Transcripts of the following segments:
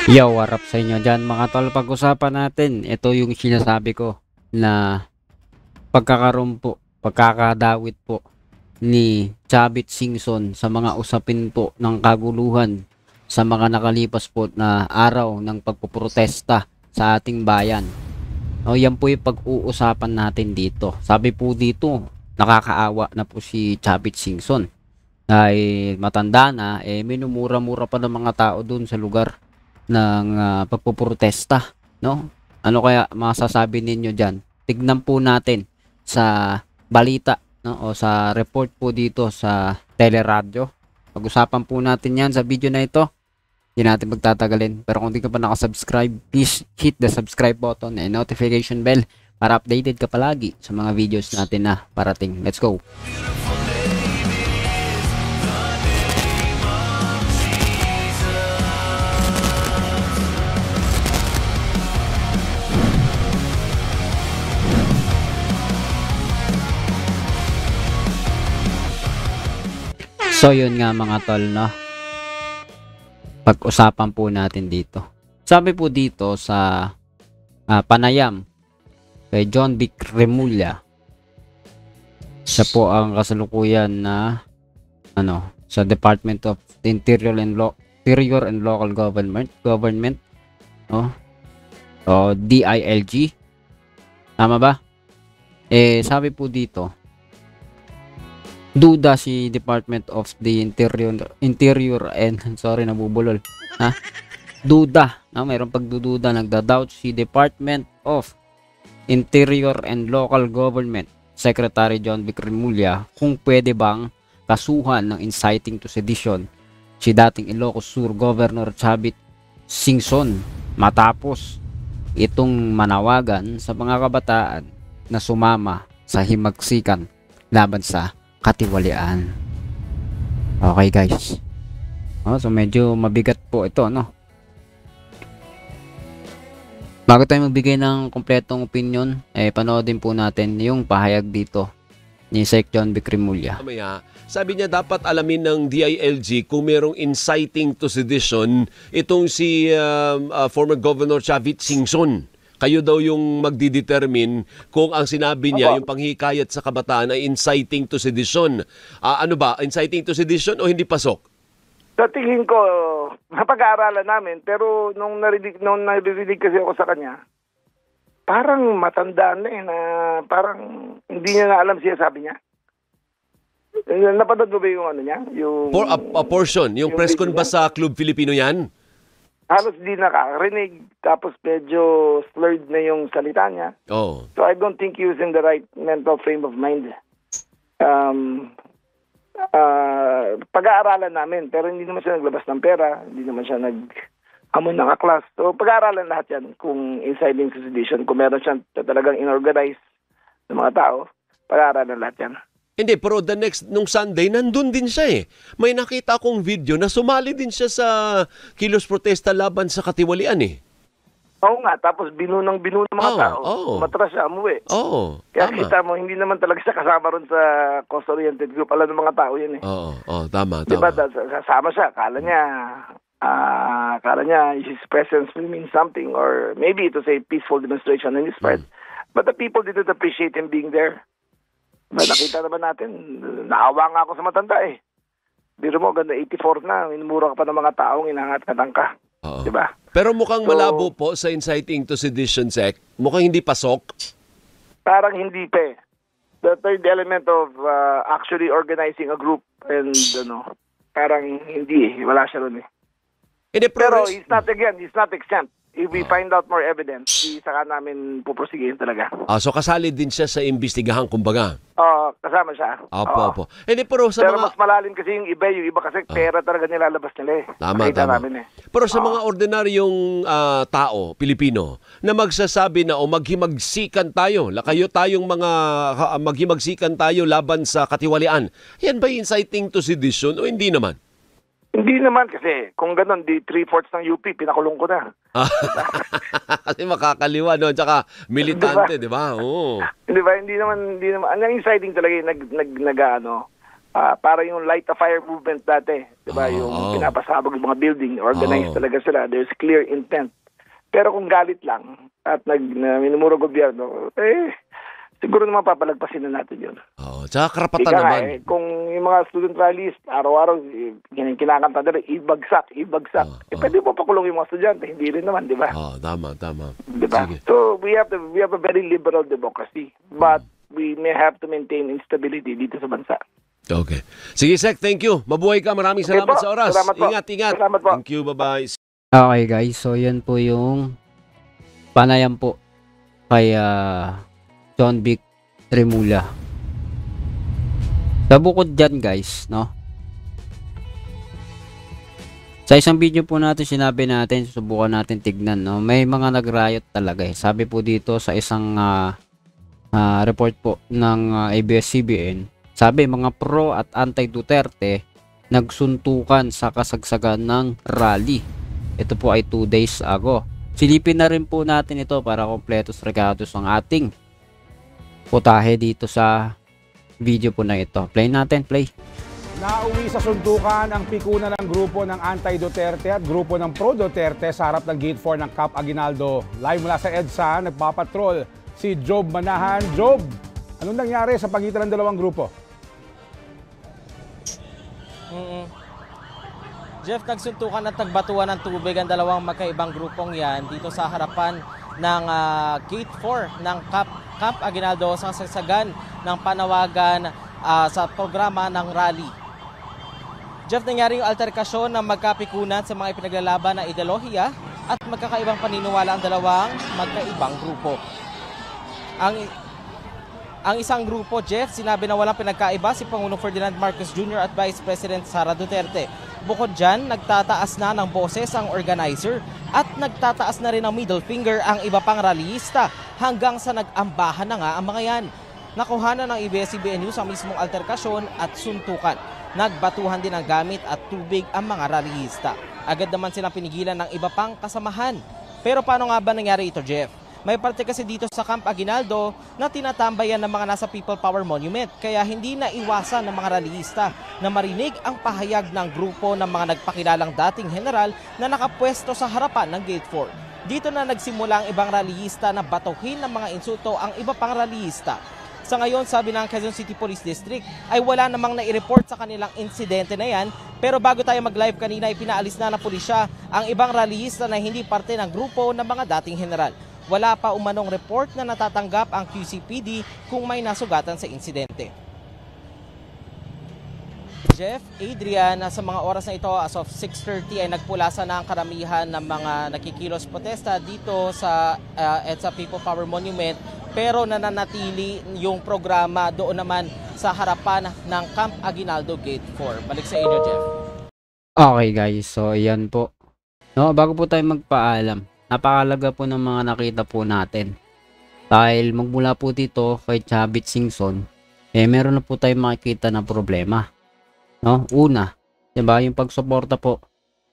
Yo, what up sa inyo dyan mga tol? Pag-usapan natin, ito yung sinasabi ko na pagkakaroon po, pagkakadawit po ni Chavit Singson sa mga usapin po ng kaguluhan sa mga nakalipas po na araw ng pagpuprotesta sa ating bayan. O, yan po yung pag-uusapan natin dito. Sabi po dito, nakakaawa na po si Chavit Singson. Dahil matanda na, minumura-mura pa ng mga tao dun sa lugar ng pagpoprotesta, no? Ano kaya masasabi ninyo diyan? Tignan po natin sa balita, no, o sa report po dito sa teleradyo. Pag-usapan po natin 'yan sa video na ito. Hindi natin pagtatagalin. Pero kung di ka pa nakasubscribe, please hit the subscribe button and notification bell para updated ka palagi sa mga videos natin na parating. Let's go! So yun nga mga tol, no? Pag-usapan po natin dito. Sabi po dito sa panayam kay John Vic Remulla. Siya po ang kasalukuyan na sa Department of Interior and Local Government, no? O DILG. Tama ba? Sabi po dito, duda si Department of the Interior and nabubulol. Duda, mayroong pagdududa, nagda-doubt si Department of Interior and Local Government Secretary John Vic Remulla kung pwede bang kasuhan ng inciting to sedition si dating Ilocos Sur Governor Chavit Singson matapos itong manawagan sa mga kabataan na sumama sa himagsikan laban sa katiwalian. Okay guys. So medyo mabigat po ito, no? Bago tayo magbigay ng kompletong opinion, panoodin po natin yung pahayag dito ni Sec. John Vic Remulla. Sabi niya dapat alamin ng DILG kung merong inciting to sedition itong si former Governor Chavit Singson. Kayo daw yung magdidetermine kung ang sinabi niya, yung panghikayat sa kabataan ay inciting to sedition. Ano ba? Inciting to sedition o hindi pasok? Sa tingin ko, napag-aaralan namin, pero nung narinig kasi ako sa kanya, parang matanda na na parang hindi niya na alam siya sabi niya. Napanood mo ba yung niya? Yung, a portion. Yung press con ba sa Club Filipino yan? Halos di nakarinig, tapos medyo slurred na yung salita niya. Oh. So I don't think he was in the right mental frame of mind. Pag-aaralan namin, pero hindi naman siya naglabas ng pera, hindi naman siya naghamon ng aklas. So pag-aaralan lahat yan, kung inciting to sedition, kung meron siya talagang inorganize ng mga tao, pag-aaralan lahat yan. Hindi, pero nung Sunday, nandun din siya eh. May nakita akong video na sumali din siya sa kilos protesta laban sa katiwalian eh. Oo nga, tapos binu ng mga tao. Matras siya, umuwi. Kaya tama. kita mo, hindi naman talaga siya kasama ron sa cost-oriented group. Alam ng mga tao yan eh. Tama. Diba, kasama siya. Kala niya his presence will mean something, or maybe it was a peaceful demonstration on his part. But the people didn't appreciate him being there. Nakita naman natin, naawa nga ako sa matanda eh. Biro mo, ganda 84 na, minumura ka pa ng mga taong inangat-katang ka. Diba? Pero mukhang malabo po sa inciting to sedition, Sec. Mukhang hindi pasok. Parang hindi pa eh. The third element of actually organizing a group and parang hindi eh. Wala siya ron eh. Pero he's not exempt. If we find out more evidence, saka namin puprosigihin talaga. So kasali din siya sa imbestigahan, kumbaga? Kasama siya. Opo. Pero mas malalim kasi yung iba kasi pera talaga nilalabas nila eh. Tama. Namin eh. Pero sa mga ordinaryong tao, Pilipino, na magsasabi na maghimagsikan tayo, maghimagsikan tayo laban sa katiwalian, yan ba inciting to sedition o hindi naman? Hindi naman kasi kung gano'n, di 3/4 ng UP, pinakulong ko na. Kasi makakaliwa, no? Tsaka militante, di ba? Oo. Hindi naman. Ang inciting talaga yung para yung light a fire movement dati, 'di ba? Yung pinapasabog yung mga building, organized talaga sila. There's clear intent. Pero kung galit lang at minumuro gobyerno, siguro naman papalagpasin na natin 'yun. Tsaka karapatan naman. Kung yung mga student rallies, araw-araw kinakanta nila, ibagsak. Pwede mo pakulong yung mga estudyante, hindi rin naman, 'di ba? Tama. 'Di ba? So we have a very liberal democracy, but we may have to maintain instability dito sa bansa. Okay. Sige, Sec, thank you. Mabuhay ka. Maraming salamat sa oras. Salamat po. Ingat. Salamat po. Thank you. Bye-bye. Okay guys, so yan po yung panayam po kay John Vic Remula. Sa bukod dyan guys, no? Sa isang video po natin, sinabi natin, susubukan natin tignan, no? May mga nag-riot talaga eh. Sabi po dito sa isang report po ng ABS-CBN, sabi mga pro at anti-Duterte nagsuntukan sa kasagsagan ng rally. Ito po ay 2 days ago. Silipin na rin po natin ito para kompletos regados ang ating putahe dito sa video po na ito. Play natin, play. Nauwi sa suntukan ang pikuna ng grupo ng anti-Duterte at grupo ng pro-Duterte sa harap ng Gate 4 ng Camp Aguinaldo. Live mula sa EDSA, nagpapatrol si Job Manahan. Job, anong nangyari sa pagitan ng dalawang grupo? Jeff, nagsuntukan at nagbatuan ng tubig ang dalawang magkaibang grupong yan dito sa harapan ng Gate 4 ng Camp Aguinaldo sa sasagan ng panawagan sa programa ng rally. Jeff, nangyari yung alterkasyon ng magkapikunan sa mga ipinaglalaban na ideolohiya at magkakaibang paniniwala ang dalawang magkaibang grupo. Ang isang grupo, Jeff, sinabi na walang pinagkaiba si Pangulong Ferdinand Marcos Jr. at Vice President Sara Duterte. Bukod dyan, nagtataas na ng boses ang organizer at nagtataas na rin ng middle finger ang iba pang rallyista hanggang sa nag-ambahan na nga ang mga yan. Nakuha na ng ABS-CBN News ang mismong alterkasyon at suntukan. Nagbatuhan din ng gamit at tubig ang mga rallyista. Agad naman silang pinigilan ng iba pang kasamahan. Pero paano nga ba nangyari ito, Jeff? May parte kasi dito sa Camp Aguinaldo na tinatambayan ng mga nasa People Power Monument, kaya hindi na iwasan ng mga rallyista na marinig ang pahayag ng grupo ng mga nagpakilalang dating general na nakapwesto sa harapan ng Gate 4. Dito na nagsimula ang ibang rallyista na batuhin ng mga insulto ang iba pang rallyista. Sa ngayon, sabi ng Quezon City Police District ay wala namang nai-report sa kanilang insidente na yan, pero bago tayo mag-live kanina, ipinaalis na ng pulisya ang ibang rallyista na hindi parte ng grupo ng mga dating general. Wala pa umanong report na natatanggap ang QCPD kung may nasugatan sa insidente. Jeff, Adrian, sa mga oras na ito as of 6:30 ay nagpulasa na ang karamihan ng mga nakikilos protesta dito sa EDSA People Power Monument, pero nananatili yung programa doon naman sa harapan ng Camp Aguinaldo Gate 4. Balik sa inyo, Jeff. Okay guys, so yan po. No, bago po tayo magpaalam, napakalaga po ng mga nakita po natin. Dahil magmula po dito kay Chavit Singson, meron na po tayong makikita na problema. No? Una, 'di ba, yung pagsuporta po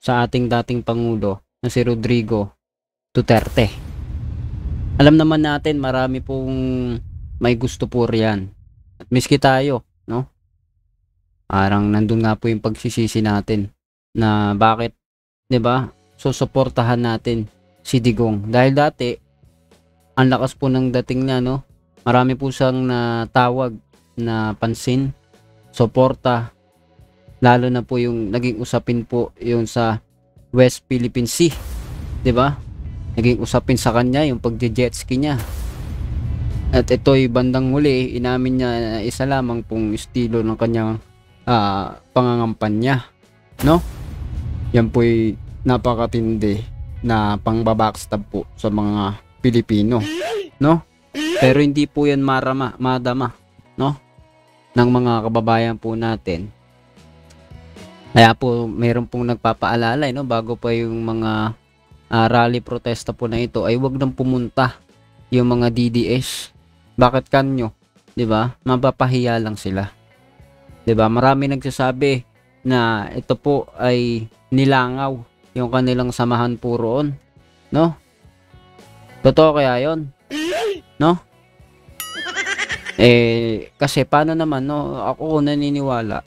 sa ating dating pangulo na si Rodrigo Duterte. Alam naman natin marami pong may gusto po riyan. At miski tayo, no? Parang nandun nga po yung pagsisisi natin na bakit, 'di ba, susuportahan natin si Digong. Dahil dati, ang lakas po ng dating niya, no? Marami po siyang natawag na pansin, suporta, lalo na po yung naging usapin po yung sa West Philippine Sea, 'di ba? Naging usapin sa kanya yung pagje-jet ski niya. At ito'y bandang huli, inamin niya na isa lamang pong estilo ng kanyang pangangampanya, no? Yan po'y napakatindi na pangbabackstab po sa mga Pilipino, no? Pero hindi po yan madama, no? Ng mga kababayan po natin. Kaya po mayroon pong nagpapaalala, no, bago pa yung mga rally protesta po na ito ay wag nang pumunta yung mga DDS. Bakit kanyo? 'Di ba? Mapapahiya lang sila. 'Di ba? Marami nagsasabi na ito po ay nilangaw yung kanilang samahan po roon, no? Totoo kaya 'yon? No? Kasi paano naman, no? Ako naniniwala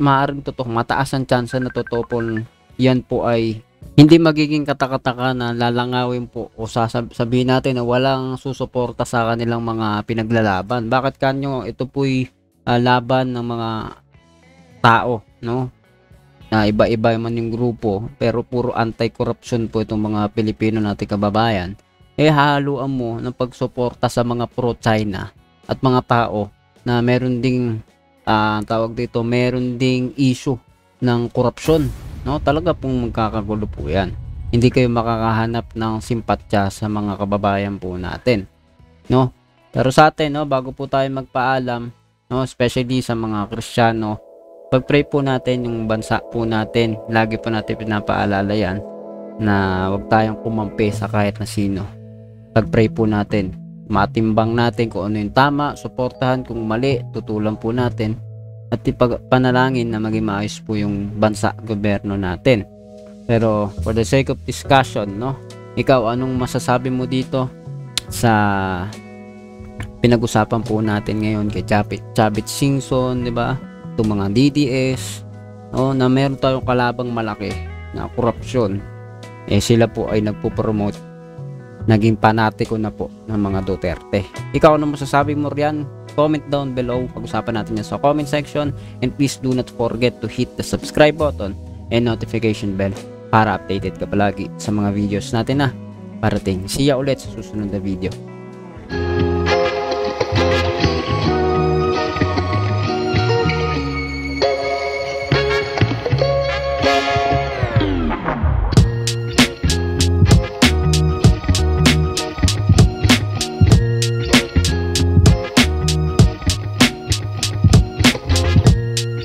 maaaring totoo, mataas ang chance na totoo po yan po ay hindi magiging katakataka na lalangawin po o sabihin natin na walang susuporta sa kanilang mga pinaglalaban. Bakit kanyo? Ito po'y laban ng mga tao, no? Na iba-iba man yung grupo, pero puro anti-corruption po itong mga Pilipino nating kababayan. Hahaluan mo ng pagsuporta sa mga pro-China at mga tao na meron ding tawag dito, meron ding issue ng korupsyon, no? Talaga pong magkakagulo po yan. Hindi kayo makakahanap ng simpatya sa mga kababayan po natin, no? Pero sa atin, no, bago po tayo magpaalam, no, especially sa mga Kristiyano, pag-pray po natin yung bansa po natin. Lagi po natin pinapaalala yan na huwag tayong kumampi sa kahit na sino. Pag-pray po natin, matimbang natin kung ano yung tama, suportahan kung mali, tutulan po natin at ipagpanalangin na maging maayos po yung bansa, gobyerno natin. Pero for the sake of discussion, no, ikaw anong masasabi mo dito sa pinag-usapan po natin ngayon kay Chavit Singson, di ba? Itong mga DDS, no, na meron tayong kalabang malaki na korupsyon, sila po ay nagpo-promote, naging panatiko na po ng mga Duterte. Ikaw ano masasabi mo riyan? Comment down below, pag-usapan natin yan sa comment section, and please do not forget to hit the subscribe button and notification bell para updated ka palagi sa mga videos natin na parating. See ya ulit sa susunod na video.